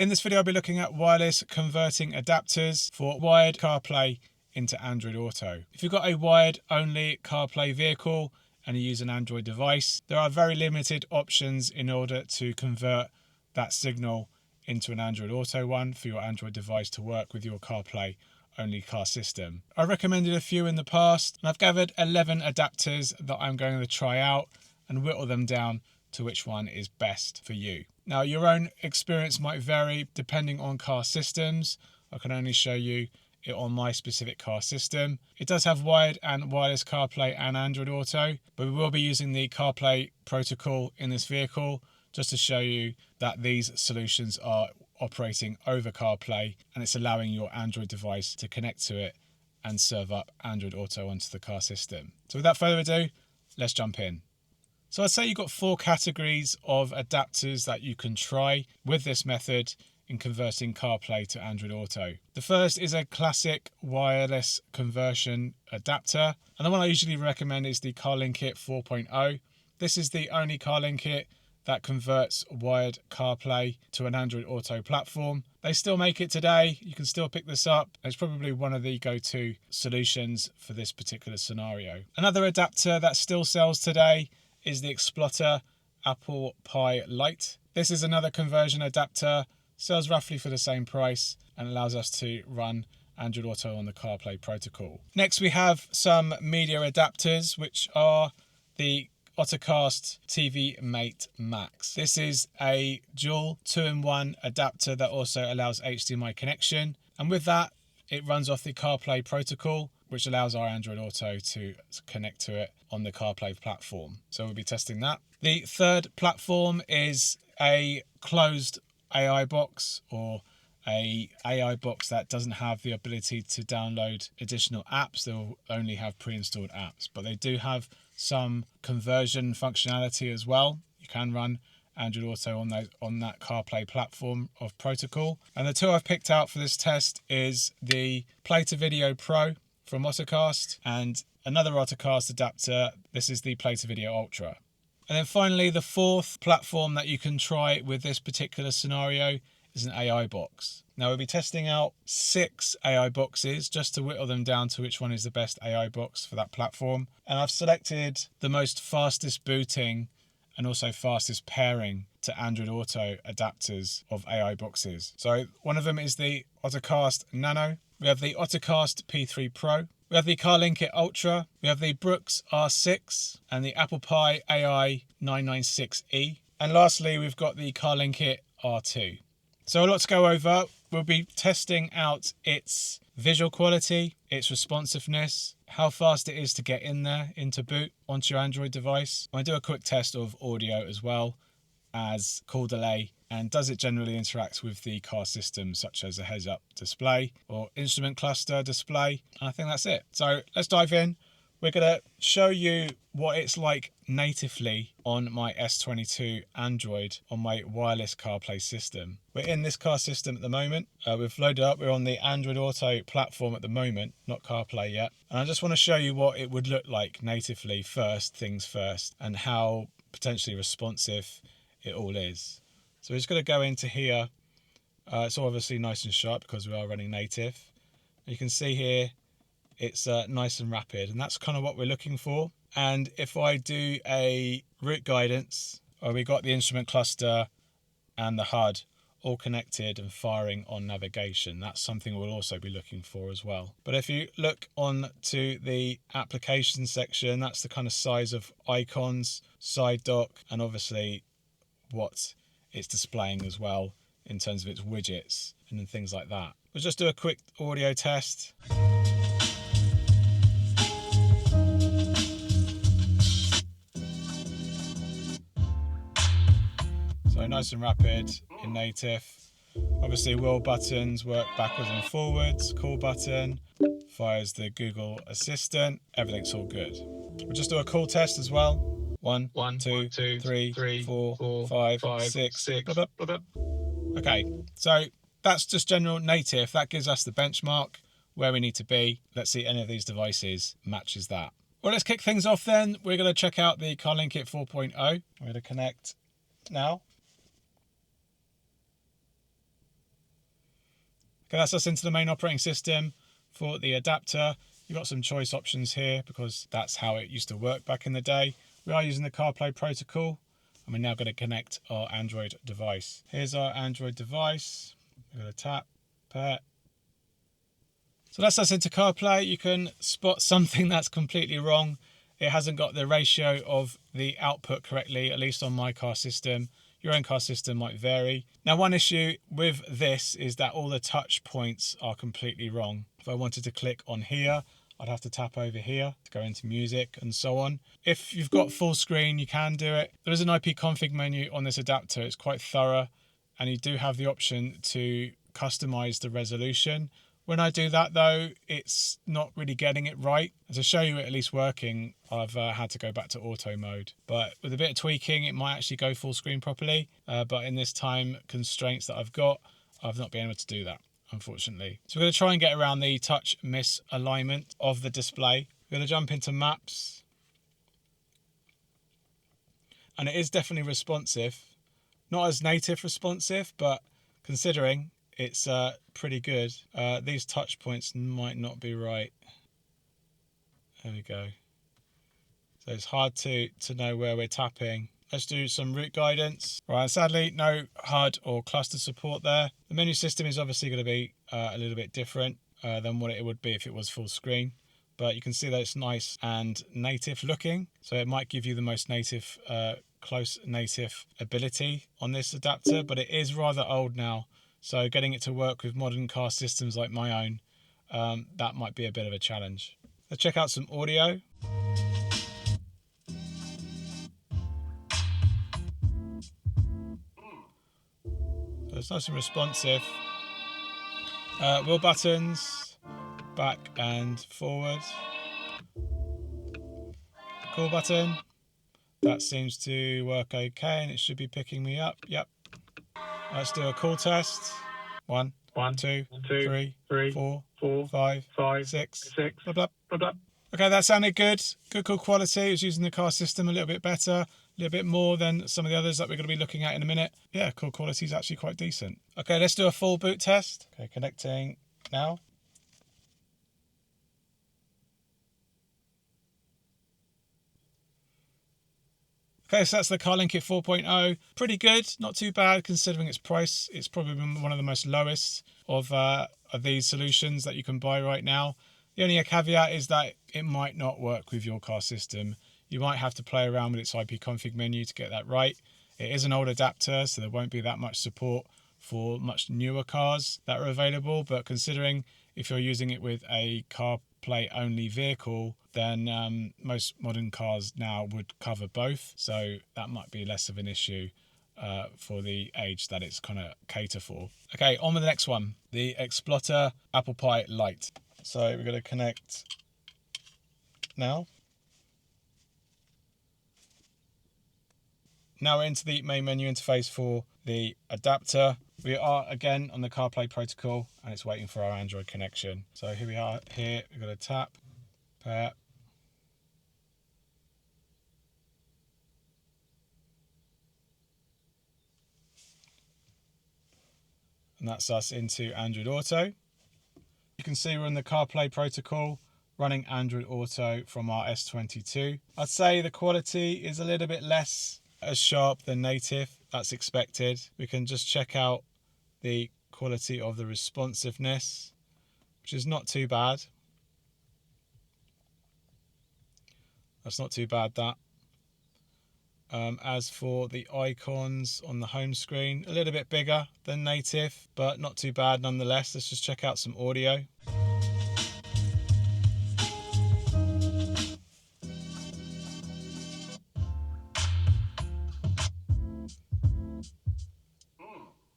In this video, I'll be looking at wireless converting adapters for wired CarPlay into Android Auto. If you've got a wired only CarPlay vehicle and you use an Android device, there are very limited options in order to convert that signal into an Android Auto one for your Android device to work with your CarPlay only car system. I recommended a few in the past, and I've gathered 11 adapters that I'm going to try out and whittle them down to which one is best for you. Now, your own experience might vary depending on car systems. I can only show you it on my specific car system. It does have wired and wireless CarPlay and Android Auto, but we will be using the CarPlay protocol in this vehicle just to show you that these solutions are operating over CarPlay and it's allowing your Android device to connect to it and serve up Android Auto onto the car system. So without further ado, let's jump in. So I'd say you've got 4 categories of adapters that you can try with this method in converting CarPlay to Android Auto. The first is a classic wireless conversion adapter, and the one I usually recommend is the Carlinkit 4.0. This is the only Carlinkit that converts wired CarPlay to an Android Auto platform. They still make it today. You can still pick this up. It's probably one of the go-to solutions for this particular scenario. Another adapter that still sells today is the Exploter ApplePie Lite. This is another conversion adapter, sells roughly for the same price and allows us to run Android Auto on the CarPlay protocol. Next, we have some media adapters, which are the Ottocast TV Mate Max. This is a dual 2-in-1 adapter that also allows HDMI connection, and with that it runs off the CarPlay protocol, which allows our Android Auto to connect to it on the CarPlay platform. So we'll be testing that. The third platform is a closed AI box, or a AI box that doesn't have the ability to download additional apps. They'll only have pre-installed apps, but they do have some conversion functionality as well. You can run Android Auto on that CarPlay platform of protocol. And the two I've picked out for this test is the Play to Video Pro from Ottocast and another Ottocast adapter. This is the Play to Video Ultra. And then finally, the fourth platform that you can try with this particular scenario is an AI box. Now we'll be testing out 6 AI boxes just to whittle them down to which one is the best AI box for that platform. And I've selected the most fastest booting and also fastest pairing to Android Auto adapters of AI boxes. So one of them is the Ottocast Nano. We have the Ottocast P3 Pro. We have the Carlinkit Ultra. We have the Bruxe R6 and the ApplePie AI 996E. And lastly, we've got the Carlinkit R2. So a lot to go over. We'll be testing out its visual quality, its responsiveness, how fast it is to get in there, into boot, onto your Android device. I do a quick test of audio as well as call delay, and does it generally interact with the car system, such as a heads-up display or instrument cluster display. And I think that's it. So let's dive in. We're going to show you what it's like natively on my S22 Android on my wireless CarPlay system. We're in this car system at the moment. We've loaded up. We're on the Android Auto platform at the moment, not CarPlay yet. And I just want to show you what it would look like natively, first things first, and how potentially responsive it all is. So we're just going to go into here. It's obviously nice and sharp because we are running native. You can see here it's nice and rapid, and that's kind of what we're looking for. And if I do a route guidance, we got the instrument cluster and the HUD all connected and firing on navigation. That's something we'll also be looking for as well. But if you look on to the application section, that's the kind of size of icons, side dock, and obviously what it's displaying as well in terms of its widgets and then things like that. We'll just do a quick audio test. So nice and rapid in native. Obviously wheel buttons work backwards and forwards. Call button fires the Google Assistant. Everything's all good. We'll just do a call test as well. 1, 2, 3, 4, 5, 6. Okay, so that's just general native. That gives us the benchmark where we need to be. Let's see any of these devices matches that. Well, let's kick things off then. We're going to check out the Carlinkit 4.0. I'm going to connect now. Okay, that's us into the main operating system. For the adapter, you've got some choice options here because that's how it used to work back in the day. We are using the CarPlay protocol, and we're now going to connect our Android device. Here's our Android device. We're going to tap, pair. So that's us into CarPlay. You can spot something that's completely wrong. It hasn't got the ratio of the output correctly, at least on my car system. Your own car system might vary. Now, one issue with this is that all the touch points are completely wrong. If I wanted to click on here, I'd have to tap over here to go into music and so on. If you've got full screen, you can do it. There is an IP config menu on this adapter. It's quite thorough, and you do have the option to customize the resolution. When I do that though, it's not really getting it right. And to show you it at least working, I've had to go back to auto mode. But with a bit of tweaking, it might actually go full screen properly. But in this time constraints that I've got, I've not been able to do that, unfortunately. So we're going to try and get around the touch misalignment of the display. We're going to jump into maps. And it is definitely responsive. Not as native responsive, but considering it's pretty good. These touch points might not be right. There we go. So it's hard to know where we're tapping. Let's do some route guidance. Right, sadly, no HUD or cluster support there. The menu system is obviously going to be a little bit different than what it would be if it was full screen. But you can see that it's nice and native looking. So it might give you the most native, close native ability on this adapter, but it is rather old now. So getting it to work with modern car systems like my own, that might be a bit of a challenge. Let's check out some audio. So it's nice and responsive. Wheel buttons, back and forward. Call button. That seems to work okay, and it should be picking me up. Yep. Let's do a call test. 1, 2, 3, 4, 5, 6. Blah, blah, blah, blah. Okay, that sounded good. Good call quality. It was using the car system a little bit better, a little bit more than some of the others that we're going to be looking at in a minute. Yeah, call quality is actually quite decent. Okay, let's do a full boot test. Okay, connecting now. Okay, so that's the Carlinkit 4.0. Pretty good, not too bad considering its price. It's probably one of the most lowest of these solutions that you can buy right now. The only caveat is that it might not work with your car system. You might have to play around with its IP config menu to get that right. It is an old adapter, so there won't be that much support for much newer cars that are available. But considering if you're using it with a CarPlay-only vehicle, then most modern cars now would cover both. So that might be less of an issue for the age that it's kind of cater for. Okay, on with the next one, the Exploter ApplePie Lite. So we're going to connect now. Now we're into the main menu interface for the adapter. We are again on the CarPlay protocol and it's waiting for our Android connection. So here we are. Here we're going to tap, pair. And that's us into Android Auto. You can see we're on the CarPlay protocol running Android Auto from our S22. I'd say the quality is a little bit less as sharp than native. That's expected. We can just check out the quality of the responsiveness, which is not too bad. That's not too bad, that. As for the icons on the home screen, a little bit bigger than native, but not too bad nonetheless. Let's just check out some audio.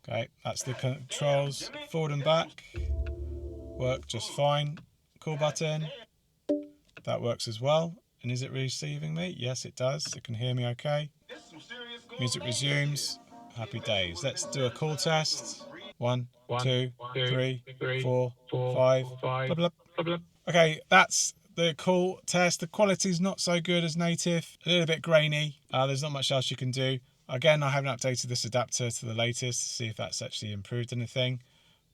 Okay, that's the controls forward and back. Work just fine. Call button. That works as well. And is it receiving me? Yes, it does. It can hear me okay. Music resumes. Happy days. Let's do a call test. 1, 2, 3, 4, 5. Blah, blah, blah. Okay, that's the call test. The quality's not so good as native. A little bit grainy. There's not much else you can do. Again, I haven't updated this adapter to the latest to see if that's actually improved anything.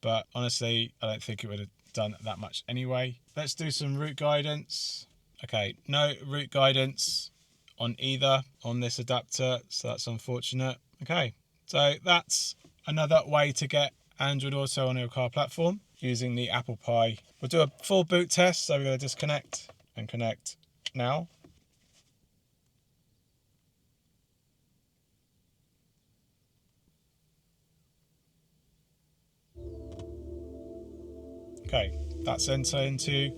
but honestly, I don't think it would have done that much anyway. Let's do some route guidance. Okay, no route guidance on either on this adapter, so that's unfortunate. Okay, so that's another way to get Android Auto on your car platform using the ApplePie. We'll do a full boot test, so we're going to disconnect and connect now. Okay, that's into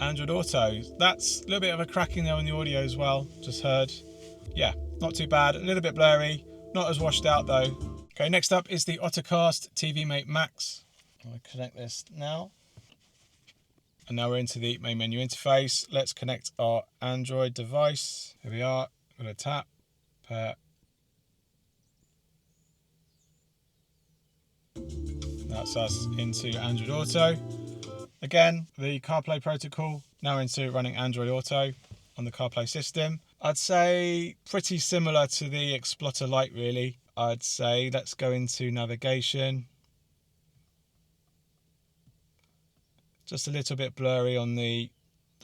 Android Auto. That's a little bit of a cracking there on the audio as well, just heard. Yeah, not too bad, a little bit blurry, not as washed out though. Okay, next up is the Ottocast TV Mate Max. I'll connect this now. And now we're into the main menu interface. Let's connect our Android device. Here we are, I'm going to tap, pair. That's us into Android Auto. Again, the CarPlay protocol, now into running Android Auto on the CarPlay system. I'd say pretty similar to the Exploter Lite really. I'd say let's go into navigation. Just a little bit blurry on the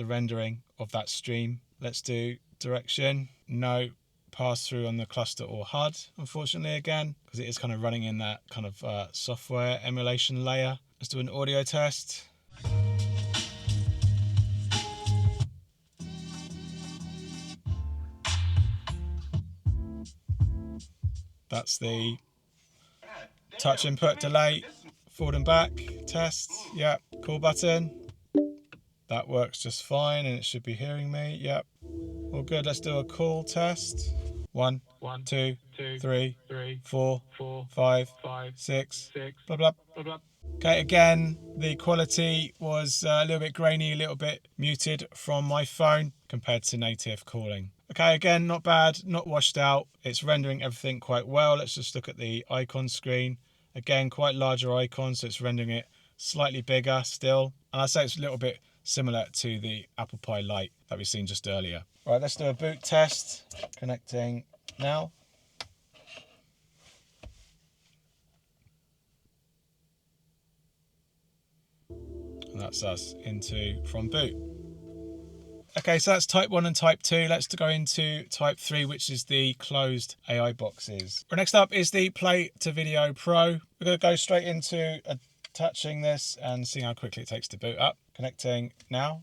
rendering of that stream. Let's do direction. No pass through on the cluster or HUD, unfortunately, again, because it is kind of running in that kind of software emulation layer. Let's do an audio test. That's the touch input delay, forward and back test. Yep, cool button. That works just fine and it should be hearing me. Yep, all good. Let's do a call test. 1, 2, 3, 4, 5, 6, blah, blah. Okay, again, the quality was a little bit grainy, a little bit muted from my phone compared to native calling. Okay, again, not bad, not washed out. It's rendering everything quite well. Let's just look at the icon screen. Again, quite larger icons, so it's rendering it slightly bigger still. And I'd say it's a little bit similar to the ApplePie Lite that we've seen just earlier. Right, let's do a boot test. Connecting now. And that's us into from boot. Okay, so that's type 1 and type 2. Let's go into type 3, which is the closed AI boxes. Right, next up is the Play to Video Pro. We're going to go straight into attaching this and seeing how quickly it takes to boot up. Connecting now.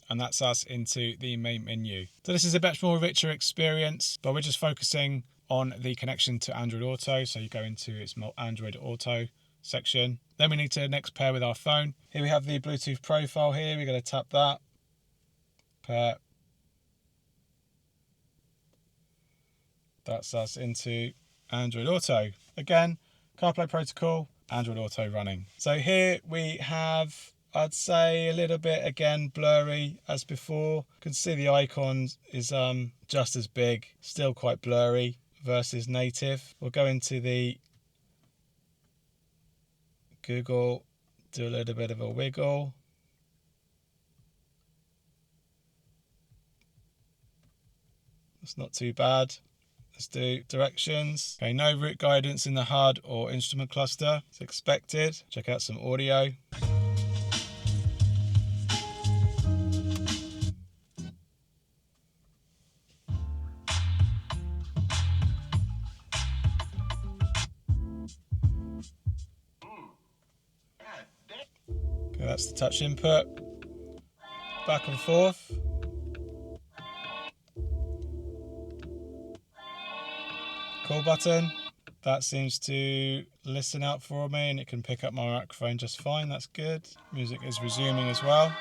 And that's us into the main menu. So this is a much more richer experience, but we're just focusing on the connection to Android Auto. So you go into its Android Auto section. Then we need to next pair with our phone. Here we have the Bluetooth profile here. We're going to tap that. Pair. That's us into Android Auto. Again, CarPlay protocol, Android Auto running. So here we have, I'd say, a little bit again blurry as before. You can see the icon is just as big, still quite blurry versus native. We'll go into the Google, do a little bit of a wiggle. That's not too bad. Let's do directions. Okay, no route guidance in the HUD or instrument cluster. It's expected. Check out some audio. Okay, that's the touch input. Back and forth. Call button. That seems to listen out for me and it can pick up my microphone just fine. That's good. Music is resuming as well.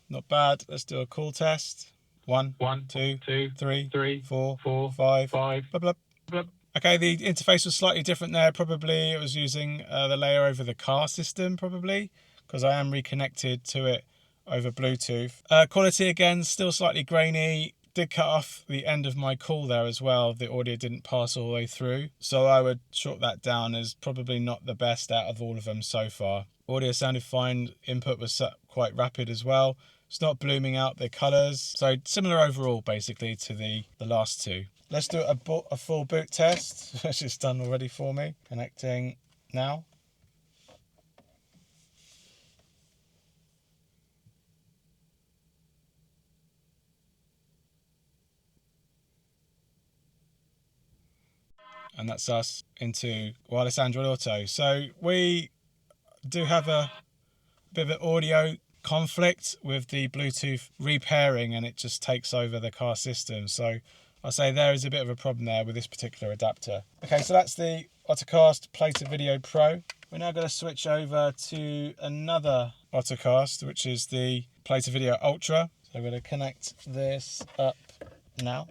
Not bad. Let's do a call test. 1, 2, 3, 4, 5. Blah, blah, blah. Okay, the interface was slightly different there. Probably it was using the layer over the car system, probably, because I am reconnected to it over Bluetooth. Quality again, still slightly grainy. Did cut off the end of my call there as well. The audio didn't pass all the way through. So I would chalk that down as probably not the best out of all of them so far. Audio sounded fine. Input was quite rapid as well. It's not blooming out the colours. So similar overall, basically, to the last two. Let's do a full boot test, which is done already for me. Connecting now. And that's us into wireless Android Auto. So we do have a bit of an audio conflict with the Bluetooth repairing, and it just takes over the car system. So I'll say there is a bit of a problem there with this particular adapter. Okay, so that's the Ottocast Play to Video Pro. We're now going to switch over to another Ottocast, which is the Play to Video Ultra. So we're going to connect this up now.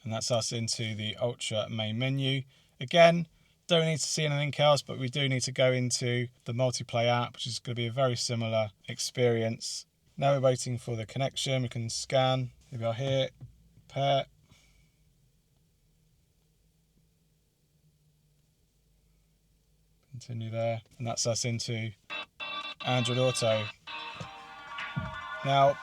And that's us into the Ultra main menu. Again, don't need to see anything else, but we do need to go into the multiplay app, which is going to be a very similar experience. Now we're waiting for the connection. We can scan. Here we are here. Pair. Continue there. And that's us into Android Auto. Now,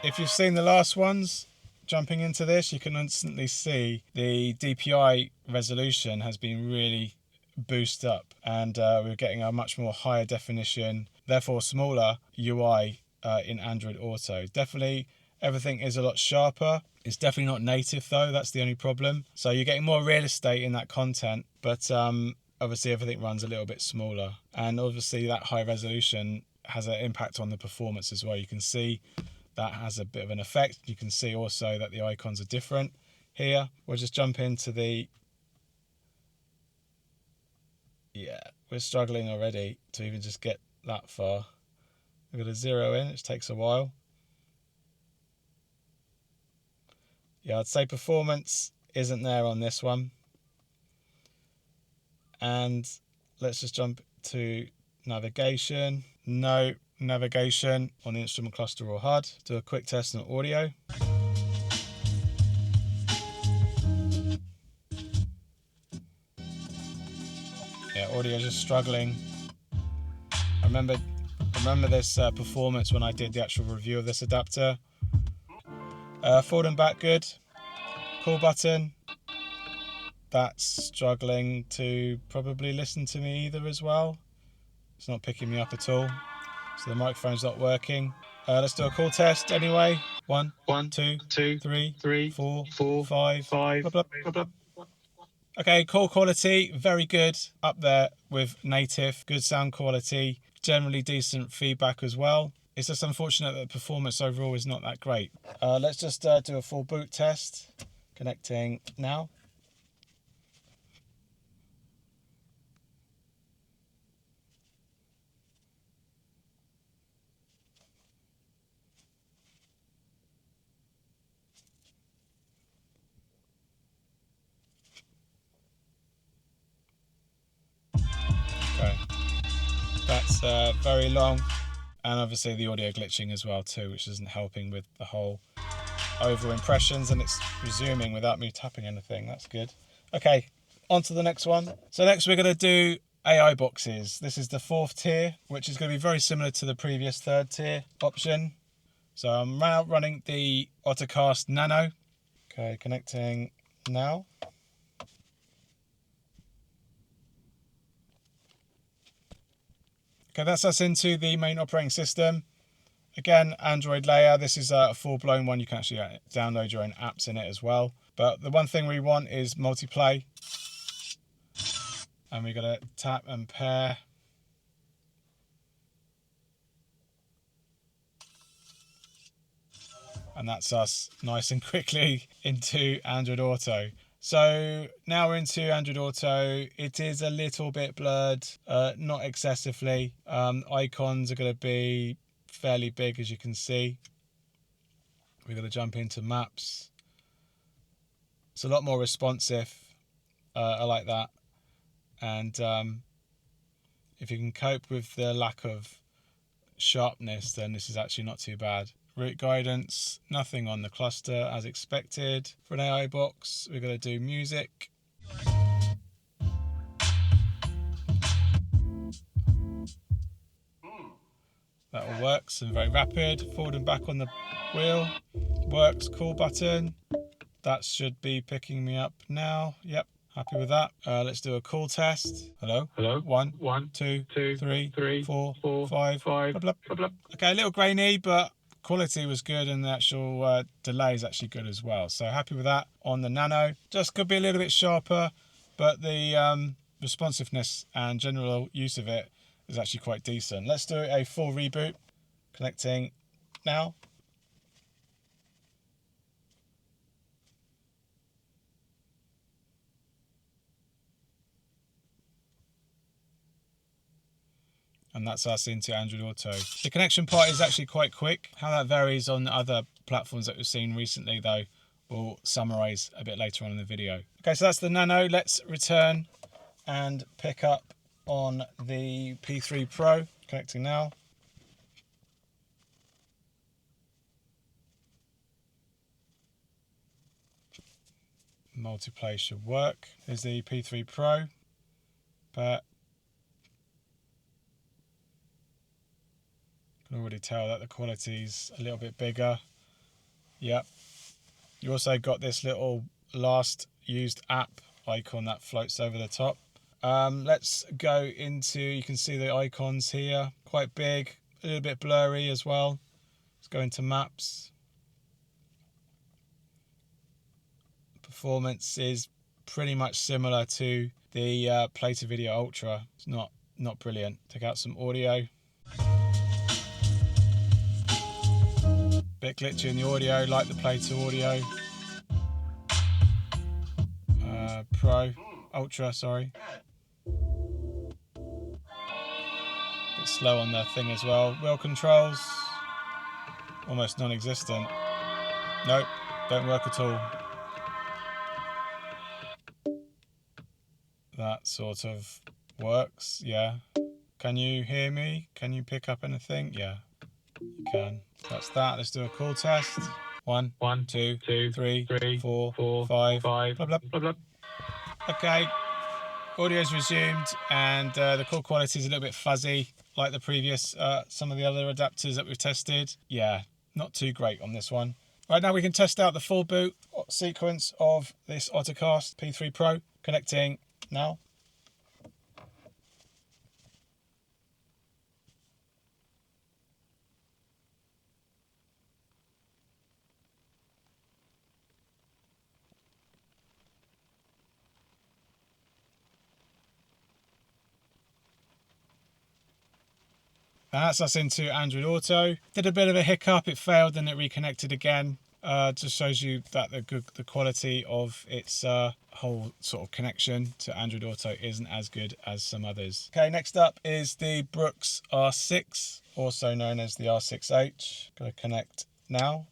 if you've seen the last ones, jumping into this, you can instantly see the DPI resolution has been really boosted up, and we're getting a much more higher definition, therefore smaller UI in Android Auto. Definitely everything is a lot sharper. It's definitely not native though, that's the only problem. So you're getting more real estate in that content, but obviously everything runs a little bit smaller, and obviously that high resolution has an impact on the performance as well. You can see that has a bit of an effect. You can see also that the icons are different here. We'll just jump into the... Yeah, we're struggling already to even just get that far. We're going to zero in, it takes a while. Yeah, I'd say performance isn't there on this one. And let's just jump to navigation. No navigation on the instrument cluster or HUD. Do a quick test on audio. Yeah, audio is just struggling. I remember this performance when I did the actual review of this adapter. Forward and back good. Call button. That's struggling to probably listen to me either as well. It's not picking me up at all. So the microphone's not working. Let's do a call test anyway. 1, 2, 3, 4, 5. Blah, blah, blah. Okay, call quality, very good. Up there with native. Good sound quality. Generally decent feedback as well. It's just unfortunate that the performance overall is not that great. Let's just do a full boot test. Connecting now. Okay, that's very long, and obviously the audio glitching as well too, which isn't helping with the whole over impressions, and it's resuming without me tapping anything. That's good. Okay, on to the next one. So next we're going to do AI boxes. This is the 4th tier, which is going to be very similar to the previous 3rd tier option. So I'm now running the Ottocast Nano. Okay, connecting now. Okay, that's us into the main operating system. Again, Android layer. This is a full-blown one. You can actually download your own apps in it as well. But the one thing we want is multiplay. And we're going to tap and pair. And that's us nice and quickly into Android Auto. So now we're into Android Auto. It is a little bit blurred, not excessively. Icons are going to be fairly big, as you can see. We're going to jump into maps. It's a lot more responsive. I like that. And if you can cope with the lack of sharpness, then this is actually not too bad. Route guidance, nothing on the cluster as expected. For an AI box, we're going to do music. That all works and very rapid. Forward and back on the wheel. Works. Call button. That should be picking me up now. Yep. Happy with that. Let's do a call test. Hello? Hello? One, 2, 3, 4, 5. 5. Blah, blah. Okay, a little grainy, but quality was good and the actual delay is actually good as well. So happy with that on the Nano. Just could be a little bit sharper, but the responsiveness and general use of it is actually quite decent. Let's do a full reboot. Connecting now. And that's us into Android Auto. The connection part is actually quite quick. How that varies on other platforms that we've seen recently, though, we'll summarise a bit later on in the video. Okay, so that's the Nano. Let's return and pick up on the P3 Pro. Connecting now. Multiplay should work. Here's the P3 Pro. But I can already tell that the quality's a little bit bigger. Yep. You also got this little last used app icon that floats over the top. Let's go into, you can see the icons here, quite big, a little bit blurry as well. Let's go into maps. Performance is pretty much similar to the Play to Video Ultra. It's not brilliant. Take out some audio. Bit glitchy in the audio, like the Play to Audio. Ultra, sorry. Bit slow on the thing as well. Wheel controls, almost non-existent. Nope, don't work at all. That sort of works, yeah. Can you hear me? Can you pick up anything? Yeah, you can. That's that. Let's do a call test. 1, 2, 3, 4, 5. Blah, blah, blah, blah. Okay, audio's resumed, and the call quality is a little bit fuzzy, like the previous, some of the other adapters that we've tested. Yeah, not too great on this one. Right, now we can test out the full boot sequence of this Ottocast P3 Pro. Connecting now. That's us into Android Auto. Did a bit of a hiccup, it failed, then it reconnected again. Just shows you that the quality of its whole sort of connection to Android Auto isn't as good as some others. Okay, next up is the Bruxe R6, also known as the R6H. Gonna connect now.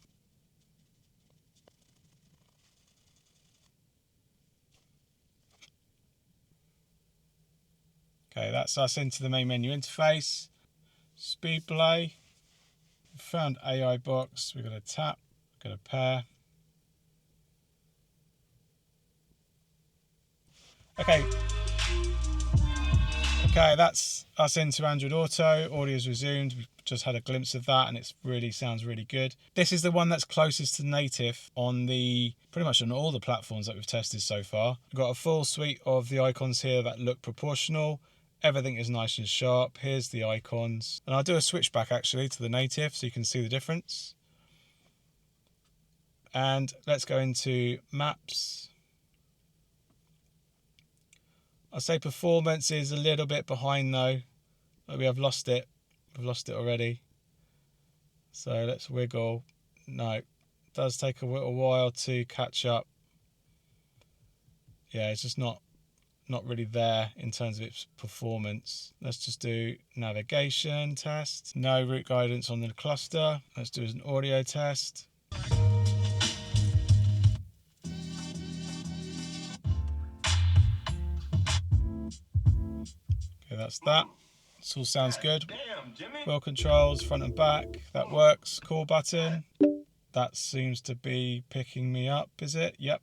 Okay, that's us into the main menu interface. Speed play. Found AI box. We're gonna tap. Gonna pair. Okay, that's us into Android Auto. Audio's resumed. We've just had a glimpse of that, and it really sounds really good. This is the one that's closest to native on pretty much on all the platforms that we've tested so far. We've got a full suite of the icons here that look proportional. Everything is nice and sharp. Here's the icons, and I'll do a switch back actually to the native so you can see the difference. And let's go into maps. I'll say performance is a little bit behind though. We have lost it. We've lost it already. So let's wiggle. No, it does take a little while to catch up. Yeah, it's just not really there in terms of its performance. Let's just do navigation test. No route guidance on the cluster. Let's do an audio test. Okay, that's that. This all sounds good. Wheel controls, front and back, that works. Call button. That seems to be picking me up, is it? Yep,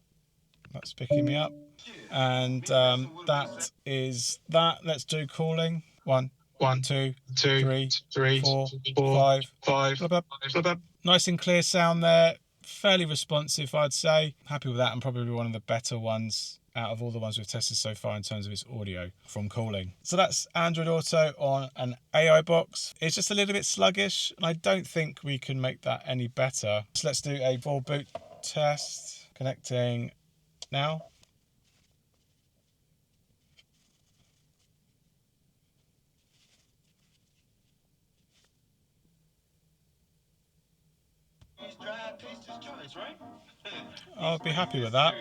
that's picking me up. And that is that. Let's do calling. 1, 1, 2, 3, 4, 5. Blub, blub, blub, blub. Nice and clear sound there. Fairly responsive, I'd say. Happy with that, and probably one of the better ones out of all the ones we've tested so far in terms of its audio from calling. So that's Android Auto on an AI box. It's just a little bit sluggish, and I don't think we can make that any better. So let's do a full boot test. Connecting now. I'll be happy with that.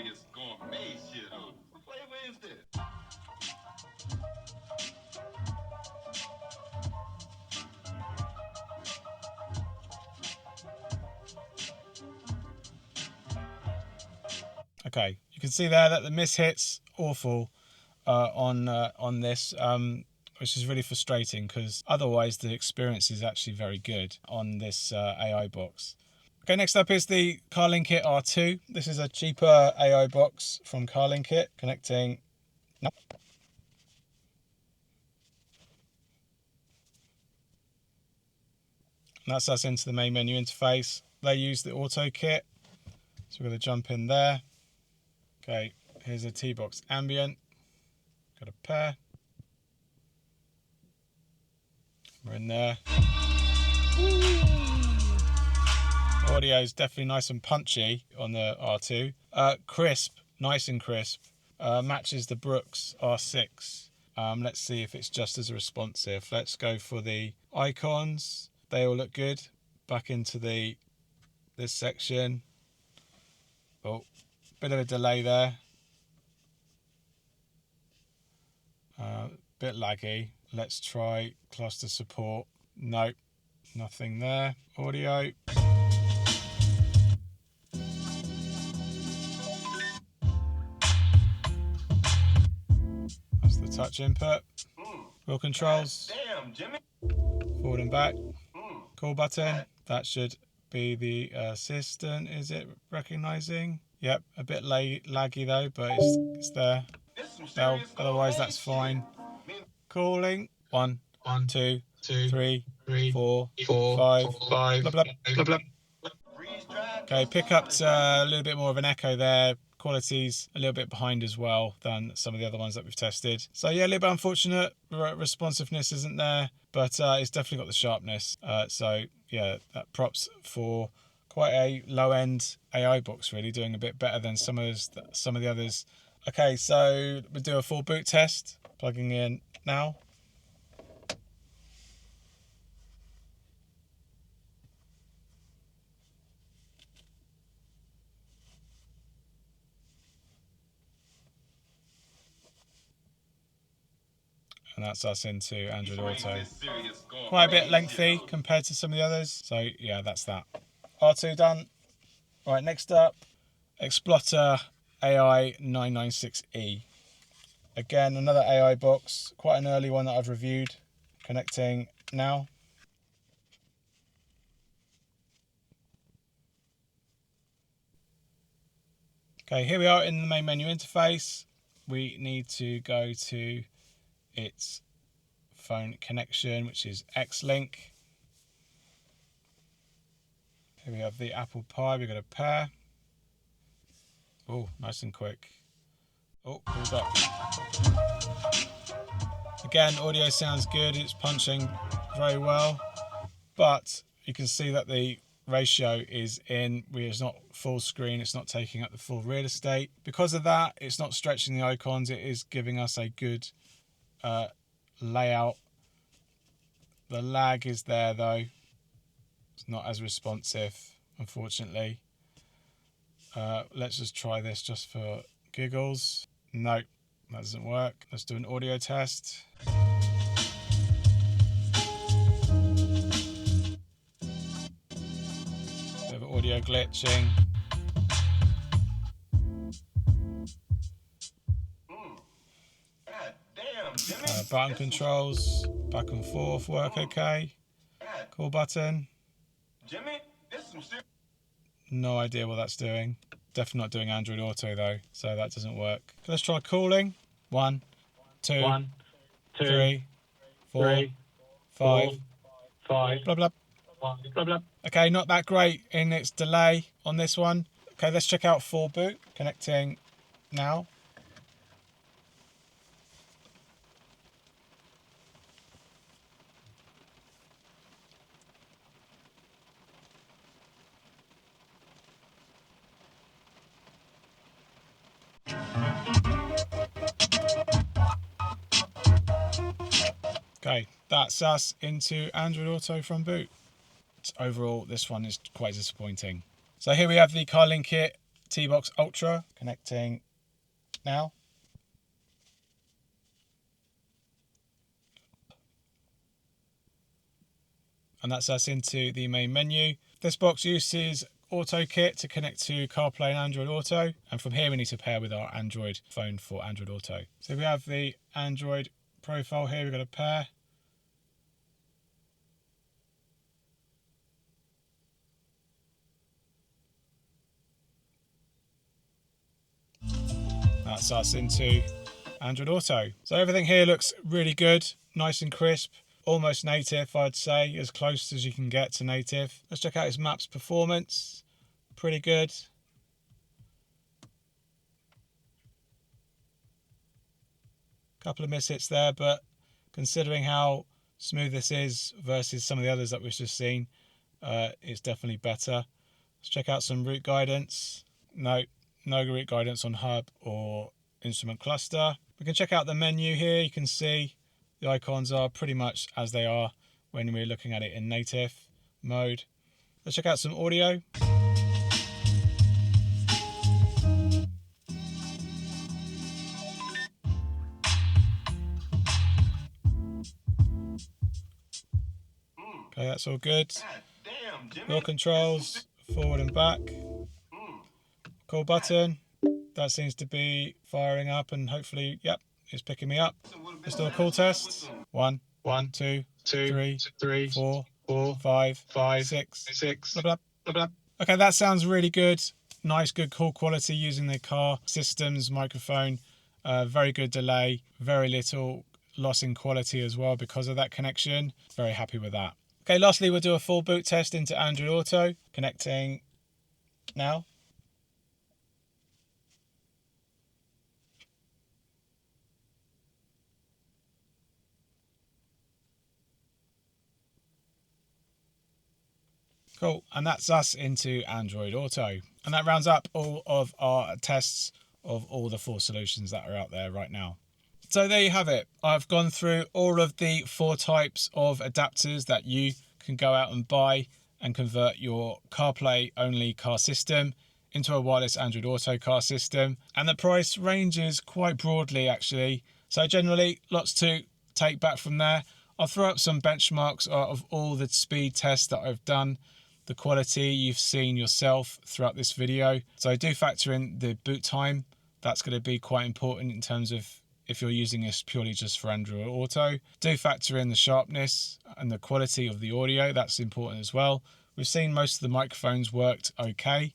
Okay, you can see there that the miss hits awful on this, which is really frustrating because otherwise the experience is actually very good on this AI box. Okay, next up is the Carlinkit R2. This is a cheaper AI box from Carlinkit. Connecting now. And that's us into the main menu interface. They use the Auto kit, so we're going to jump in there. Okay, here's a Tbox ambient. Got a pair. We're in there. Audio is definitely nice and punchy on the R2. Crisp, nice and crisp. Matches the Bruxe R6. Let's see if it's just as responsive. Let's go for the icons. They all look good. Back into this section. Oh, bit of a delay there. Bit laggy. Let's try cluster support. Nope, nothing there. Audio. That's the touch input. Wheel controls. Damn, Jimmy. Forward and back. Call button. That should be the assistant. Is it recognizing? Yep, a bit laggy though, but it's there. Otherwise, that's fine. Calling. 1, 2, 3, 4, 5. Blah, blah, blah, blah. Okay, picked up a little bit more of an echo there. Quality's a little bit behind as well than some of the other ones that we've tested. So yeah, a little bit unfortunate. Responsiveness isn't there, but it's definitely got the sharpness. So yeah, that props for quite a low-end AI box, really doing a bit better than some of the others. Okay, so we'll do a full boot test. Plugging in now. And that's us into Android Auto. Quite a bit lengthy compared to some of the others. So yeah, that's that. R2 done. Right, next up, Exploter AI 996E. Again, another AI box. Quite an early one that I've reviewed. Connecting now. Okay, here we are in the main menu interface. We need to go to its phone connection, which is X-Link. Here we have the ApplePie. We've got a pair. Oh, nice and quick. Oh, hold up. Again, audio sounds good. It's punching very well, but you can see that the ratio is in. It's not full screen. It's not taking up the full real estate. Because of that, it's not stretching the icons. It is giving us a good layout. The lag is there though. It's not as responsive, unfortunately. Let's just try this just for giggles. Nope, that doesn't work. Let's do an audio test. Bit of audio glitching. Button controls, back and forth work okay. Call button. No idea what that's doing. Definitely not doing Android Auto though, so that doesn't work. Let's try calling. 1, 2, 3, 4, 5, blah, blah. Okay, not that great in its delay on this one. Okay, let's check out full boot. Connecting now. Okay, that's us into Android Auto from boot. Overall, this one is quite disappointing. So here we have the Carlinkit Tbox Ultra connecting now. And that's us into the main menu. This box uses Ottokit to connect to CarPlay and Android Auto. And from here we need to pair with our Android phone for Android Auto. So we have the Android profile here, we've got a pair. That's us into Android Auto. So everything here looks really good, nice and crisp. Almost native, I'd say, as close as you can get to native. Let's check out his maps performance. Pretty good. Couple of mishits there, but considering how smooth this is versus some of the others that we've just seen, it's definitely better. Let's check out some route guidance. No route guidance on hub or instrument cluster. We can check out the menu here. You can see the icons are pretty much as they are when we're looking at it in native mode. Let's check out some audio. Okay, that's all good. Wheel controls, forward and back. Call button. That seems to be firing up and hopefully, yep, it's picking me up. Let's do a call test. 1, 2, 3, 4, 5, 6. Blah, blah, blah. Okay, that sounds really good. Nice, good call quality using the car systems microphone. Very good delay. Very little loss in quality as well because of that connection. Very happy with that. Okay, lastly, we'll do a full boot test into Android Auto. Connecting now. Cool, and that's us into Android Auto. And that rounds up all of our tests of all the 4 solutions that are out there right now. So there you have it. I've gone through all of the 4 types of adapters that you can go out and buy and convert your CarPlay only car system into a wireless Android Auto car system. And the price ranges quite broadly actually. So generally lots to take back from there. I'll throw up some benchmarks of all the speed tests that I've done. The quality you've seen yourself throughout this video. So do factor in the boot time. That's going to be quite important in terms of if you're using this purely just for Android Auto. Do factor in the sharpness and the quality of the audio. That's important as well. We've seen most of the microphones worked okay,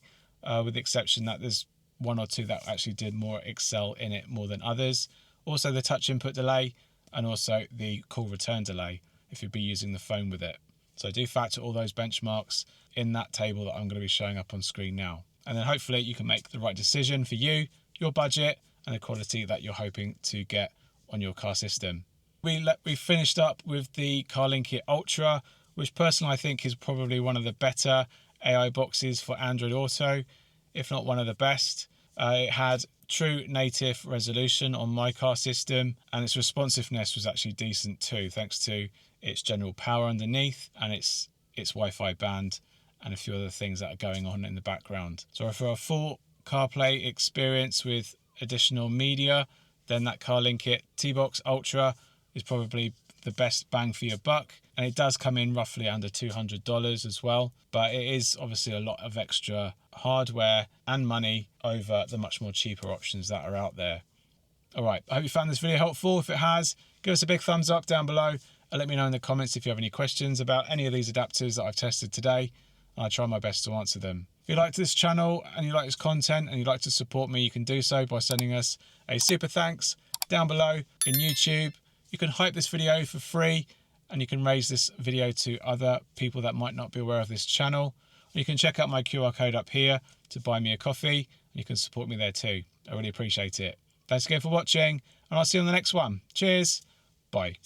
with the exception that there's 1 or 2 that actually did more excel in it more than others. Also the touch input delay and also the call return delay if you'd be using the phone with it. So do factor all those benchmarks in that table that I'm going to be showing up on screen now. And then hopefully you can make the right decision for you, your budget, and the quality that you're hoping to get on your car system. We finished up with the Carlinkit Ultra, which personally I think is probably one of the better AI boxes for Android Auto, if not one of the best. It had true native resolution on my car system, and its responsiveness was actually decent too, thanks to its general power underneath and its Wi-Fi band and a few other things that are going on in the background. So for a full CarPlay experience with additional media, then that Carlinkit Tbox Ultra is probably the best bang for your buck, and it does come in roughly under $200 as well, but it is obviously a lot of extra hardware and money over the much more cheaper options that are out there. Alright, I hope you found this video helpful. If it has, give us a big thumbs up down below and let me know in the comments if you have any questions about any of these adapters that I've tested today, and I'll try my best to answer them. If you like this channel and you like this content and you'd like to support me, you can do so by sending us a super thanks down below in YouTube. You can hype this video for free and you can raise this video to other people that might not be aware of this channel. You can check out my QR code up here to buy me a coffee, and you can support me there too. I really appreciate it. Thanks again for watching, and I'll see you on the next one. Cheers. Bye.